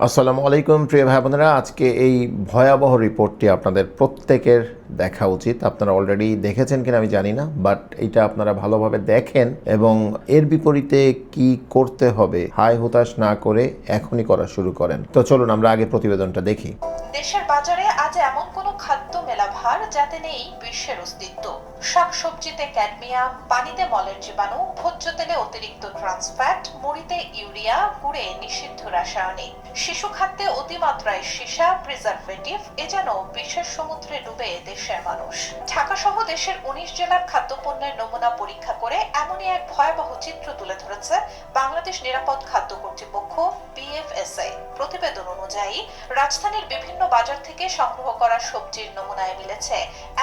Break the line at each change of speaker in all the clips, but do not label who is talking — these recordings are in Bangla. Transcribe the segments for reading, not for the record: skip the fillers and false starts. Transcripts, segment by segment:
আসসালামু আলাইকুম প্রিয় ভাই বোনেরা, আজকে এই ভয়াবহ রিপোর্টটি আপনাদের প্রত্যেকের দেখা উচিত। আপনারা অলরেডি দেখেছেন কিনা আমি জানি না, বাট এটা আপনারা ভালোভাবে দেখেন এবং এর বিপরীতে কি করতে হবে হায় হুতাশ না করে এখনই করা শুরু করেন। তো চলুন আমরা আগে প্রতিবেদনটা দেখি।
দেশের বাজারে আজ এমন কোনো খাদ্য মেলা ভার যাতে নেই বিশ্বের অস্তিত্ব। শাকসবজিতে ক্যাডমিয়াম, পানিতে মলের জীবাণু, ভোজ্য তেলে অতিরিক্ত ট্রান্সফ্যাট, মুড়িতে ইউরিয়া, গুড়ে নিষিদ্ধ রাসায়নিক, শিশু খাদ্যে অতিমাত্রায় সীসা, প্রিজারভেটিভ, এ যেন বিশ্বের সমুদ্রে ডুবে দেশের মানুষ। ঢাকা সহ দেশের 19 জেলার খাদ্যপণ্যের নমুনা পরীক্ষা করে এমনই এক ভয়াবহ চিত্র তুলে ধরেছে বাংলাদেশ নিরাপদ খাদ্য কর্তৃপক্ষ BFSI। প্রতিবেদন অনুযায়ী রাজধানীর বিভিন্ন বাজার থেকে সংগ্রহ করা সবজির নমুনায় মিলেছে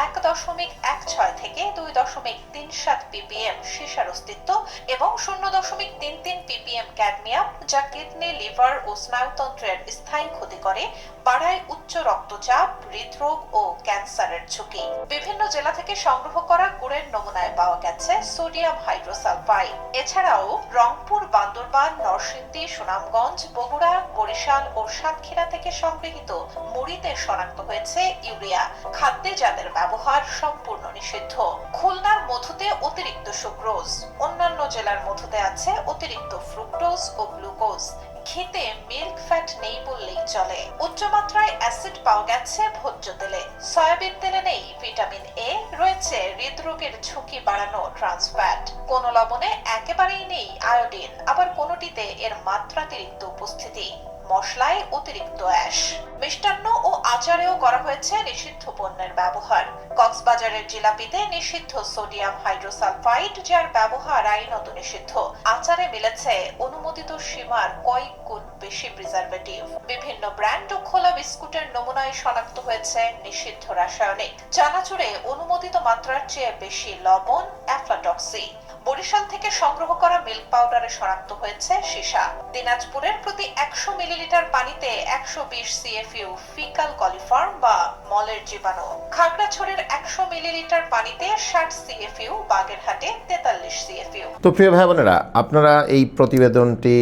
1.16 থেকে 2.37 ppm সীসার অস্তিত্ব এবং 0.33 ppm ক্যাডমিয়াম, যা কিডনি, লিভার ও স্নায়ুতন্ত্রের স্থায়ী ক্ষতি করে, বাড়ায় উচ্চ রক্তচাপ, হৃদরোগ ও ক্যান্সারের ঝুঁকি। বিভিন্ন জেলা থেকে সংগ্রহ করা গুড়ের নমুনায় পাওয়া গেছে সোডিয়াম হাইড্রোসালফাইড। এছাড়াও রংপুর, বান্দরবান, নরসিংদী, সুনামগঞ্জ, বগুড়া, বরিশাল ও সাতক্ষীরা থেকে সংগৃহীত মুড়িতে শনাক্ত হয়েছে ইউরিয়া। খাদ্যে যাদের ব্যবহার সম্পূর্ণ নিষিদ্ধ। খুলনার মধুতে অতিরিক্ত সুক্রোজ, অন্যান্য জেলার মধুতে আছে অতিরিক্ত ফ্রুক্টোজ ও গ্লুকোজ। ঘিতে মিল্ক ফ্যাট নেই বললেই চলে। উচ্চমাত্রায় অ্যাসিড পাওয়া গেছে ভোজ্য তেলে। সয়াবিন তেলে নেই ভিটামিন এ, রয়েছে হৃদরোগের ঝুঁকি বাড়ানো ট্রান্সফ্যাট। কোন লবণে একেবারেই নেই আয়োডিন, আবার কোনটিতে এর মাত্রাতিরিক্ত উপস্থিতি। মশলায় অতিরিক্ত অ্যাশ। মিষ্টান্ন ও আচারেও করা হয়েছে নিষিদ্ধ পণ্যের ব্যবহার। কক্সবাজারের জিলাপিতে নিষিদ্ধ সোডিয়াম হাইড্রোসালফাইড, যার ব্যবহার আইনত নিষিদ্ধ। আচারে মিলেছে অনুমোদিত সীমার কয়েক গুণ বেশি প্রিজারভেটিভ। বিভিন্ন ব্র্যান্ড ও খোলা বিস্কুটের নমুনায় শনাক্ত হয়েছে নিষিদ্ধ রাসায়নিক। চানাচুরে অনুমোদিত মাত্রার চেয়ে বেশি লবণ, অ্যাফলাটক্সি। বরিশাল থেকে সংগ্রহ করা মিল্ক পাউডারে শনাক্ত হয়েছে সীসা। দিনাজপুরের প্রতি 100 মিলিলিটার পানিতে 120 CFU ফিকাল কলিফর্ম বা মলের জীবাণু। খাগড়াছড়ির 100 মিলিলিটার পানিতে 60 CFU, বাগেরহাটে 43 CFU।
তো প্রিয় ভাই বোনেরা, আপনারা এই প্রতিবেদনটি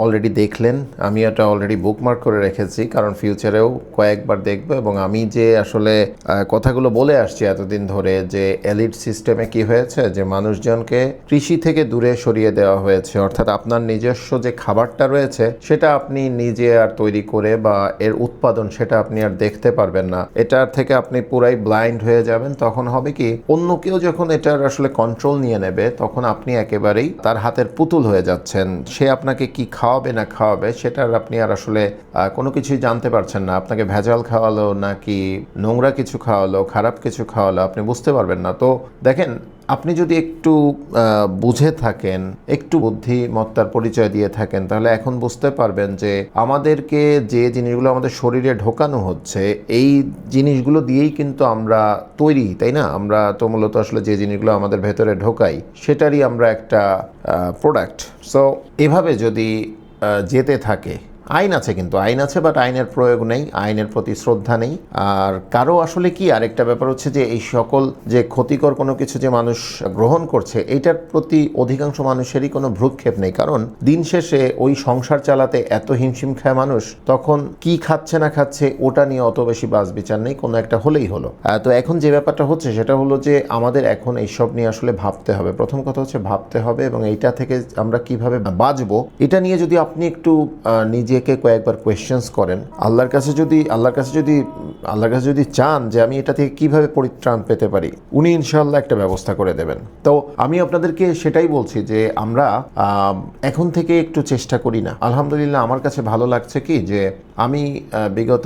অলরেডি দেখলেন। আমি এটা অলরেডি বুকমার্ক করে রেখেছি, কারণ ফিউচারেও কয়েকবার দেখব। এবং আমি যে আসলে কথাগুলো বলে আসছি এতদিন ধরে, যে এলিট সিস্টেমে কি হয়েছে, যে মানুষজনকে কৃষি থেকে দূরে সরিয়ে দেওয়া হয়েছে, অর্থাৎ আপনার নিজস্ব যে খাবারটা রয়েছে সেটা আপনি নিজে আর তৈরি করে বা এর উৎপাদন সেটা আপনি আর দেখতে পারবেন না। এটার থেকে আপনি পুরাই ব্লাইন্ড হয়ে যাবেন। তখন হবে কি, অন্য কেউ যখন এটার আসলে কন্ট্রোল নিয়ে নেবে, তখন আপনি একেবারেই তার হাতের পুতুল হয়ে যাচ্ছেন। সে আপনাকে কি খাওয়াবে না খাওয়াবে সেটার আপনি আর আসলে কোনো কিছুই জানতে পারছেন না। আপনাকে ভেজাল খাওয়ালো নাকি নোংরা কিছু খাওয়ালো, খারাপ কিছু খাওয়ালো, আপনি বুঝতে পারবেন না। তো দেখেন, আপনি যদি একটু বুঝে থাকেন, একটু বুদ্ধিমত্তার পরিচয় দিয়ে থাকেন, তাহলে এখন বুঝতে পারবেন যে আমাদেরকে যে জিনিসগুলো আমাদের শরীরে ঢোকানো হচ্ছে, এই জিনিসগুলো দিয়েই কিন্তু আমরা তৈরি, তাই না? আমরা তো মূলত আসলে যে জিনিসগুলো আমাদের ভেতরে ঢোকাই সেটারই আমরা একটা প্রোডাক্ট। সো এভাবে যদি যেতে থাকে, আইন আছে, কিন্তু আইন আছে, বাট আইনের প্রয়োগ নেই, আইনের প্রতি শ্রদ্ধা নেই। আর কারো আসলে কি আরেকটা ব্যাপার হচ্ছে যে এই সকল যে ক্ষতিকর কোনো কিছু যে মানুষ গ্রহণ করছে, এইটার প্রতি অধিকাংশ মানুষেরই কোনো ভ্রুক্ষেপ নেই। কারণ দিন শেষে ওই সংসার চালাতে এত হিমশিম খায় মানুষ, তখন কি খাচ্ছে না খাচ্ছে ওটা নিয়ে অত বেশি বাজ বিচার নেই, কোনো একটা হলেই হলো। তো এখন যে ব্যাপারটা হচ্ছে সেটা হলো যে আমাদের এখন এইসব নিয়ে আসলে ভাবতে হবে। প্রথম কথা হচ্ছে ভাবতে হবে, এবং এইটা থেকে আমরা কিভাবে বাঁচবো এটা নিয়ে যদি আপনি একটু নিজেকে কয়েকবার কোয়েশ্চেন্স করেন, আল্লাহর কাছে যদি চান যে আমি এটা থেকে কিভাবে পরিত্রাণ পেতে পারি, উনি ইনশাআল্লাহ একটা ব্যবস্থা করে দেবেন। তো আমি আপনাদেরকে সেটাই বলছি যে আমরা এখন থেকে একটু চেষ্টা করি না। আলহামদুলিল্লাহ, আমার কাছে ভালো লাগছে কি যে আমি বিগত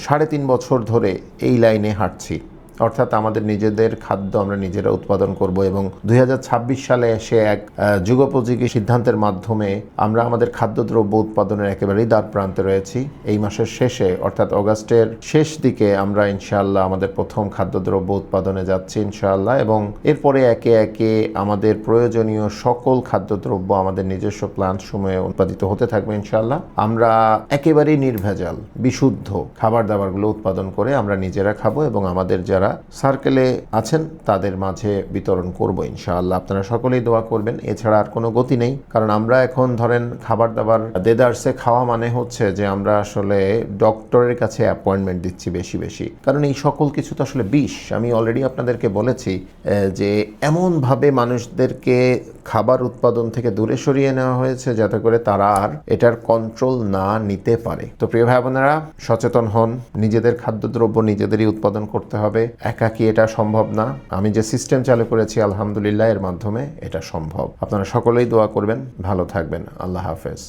3.5 বছর ধরে এই লাইনে হাঁটছি, অর্থাৎ আমাদের নিজেদের খাদ্য আমরা নিজেরা উৎপাদন করব। এবং 2026 সালে এসে এক যুগোপযোগী সিদ্ধান্তের মাধ্যমে আমরা আমাদের খাদ্যদ্রব্য উৎপাদনের একেবারেই দ্বার প্রান্তে রয়েছি। এই মাসের শেষে, অর্থাৎ অগাস্টের শেষ দিকে আমরা ইনশাআল্লাহ আমাদের প্রথম খাদ্যদ্রব্য উৎপাদনে যাচ্ছি ইনশাআল্লাহ। এবং এরপরে একে একে আমাদের প্রয়োজনীয় সকল খাদ্যদ্রব্য আমাদের নিজস্ব প্ল্যান্টসমূহে উৎপাদিত হতে থাকবে ইনশাআল্লাহ। আমরা একেবারেই নির্ভেজাল বিশুদ্ধ খাবার দাবারগুলো উৎপাদন করে আমরা নিজেরা খাবো, এবং আমাদের যারা সার্কেলে আছেন তাদের মাঝে বিতরণ করব ইনশাআল্লাহ। আপনারা সকলেই দোয়া করবেন। এছাড়া আর কোনো গতি নেই, কারণ আমরা এখন ধরেন খাবার দাবার দেদারসে খাওয়া মানে হচ্ছে যে আমরা আসলে ডক্টরের কাছে অ্যাপয়েন্টমেন্ট দিচ্ছি বেশি বেশি, কারণ এই সকল কিছু তো আসলে বিষ। আমি অলরেডি আপনাদেরকে বলেছি যে এমনভাবে মানুষদেরকে খাবার উৎপাদন থেকে দূরে সরিয়ে নেওয়া হয়েছে যাতে করে তারা আর এটার কন্ট্রোল না নিতে পারে। তো প্রিয় ভাই বোনেরা, সচেতন হন, নিজেদের খাদ্যদ্রব্য নিজেদেরই উৎপাদন করতে হবে। একাকি এটা সম্ভব না। আমি যে সিস্টেম চালু করেছি আলহামদুলিল্লাহ এর মাধ্যমে এটা সম্ভব। আপনারা সকলেই দোয়া করবেন, ভালো থাকবেন। আল্লাহ হাফেজ।